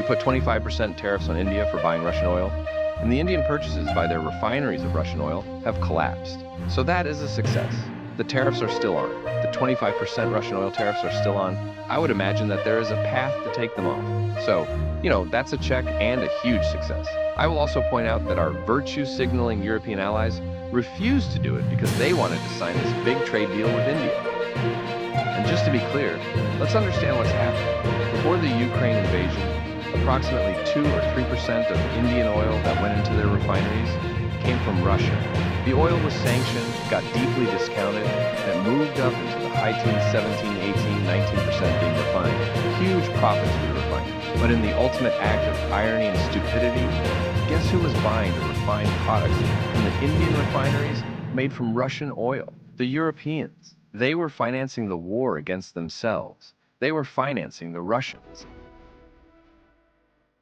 put 25% tariffs on India for buying Russian oil, and the Indian purchases by their refineries of Russian oil have collapsed. So that is a success. The tariffs are still on. The 25% Russian oil tariffs are still on. I would imagine that there is a path to take them off. So, that's a check and a huge success. I will also point out that our virtue-signaling European allies refused to do it because they wanted to sign this big trade deal with India. And just to be clear, let's understand what's happening. Before the Ukraine invasion, approximately 2 or 3% of Indian oil that went into their refineries came from Russia. The oil was sanctioned, got deeply discounted, and it moved up into the high teens, 17, 18, 19% being refined. Huge profits for the refineries. But in the ultimate act of irony and stupidity, guess who was buying the refined products from the Indian refineries made from Russian oil? The Europeans. They were financing the war against themselves. They were financing the Russians.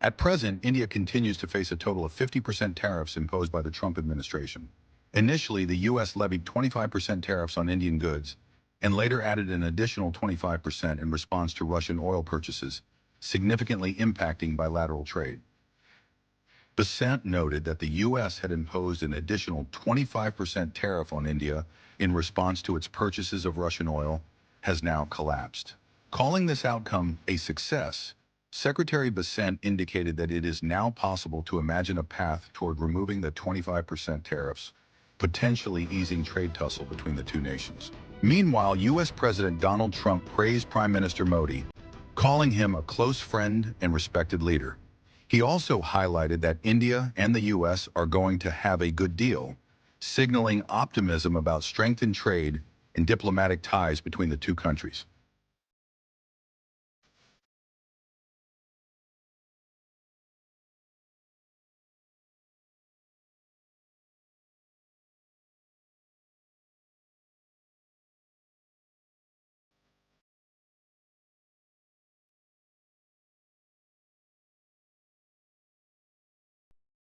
At present, India continues to face a total of 50% tariffs imposed by the Trump administration. Initially, the U.S. levied 25% tariffs on Indian goods, and later added an additional 25% in response to Russian oil purchases, significantly impacting bilateral trade. Bessent noted that the U.S. had imposed an additional 25% tariff on India in response to its purchases of Russian oil has now collapsed. Calling this outcome a success, Secretary Bessent indicated that it is now possible to imagine a path toward removing the 25% tariffs, potentially easing trade tussle between the two nations. Meanwhile, U.S. President Donald Trump praised Prime Minister Modi, calling him a close friend and respected leader. He also highlighted that India and the U.S. are going to have a good deal, signaling optimism about strengthened trade and diplomatic ties between the two countries.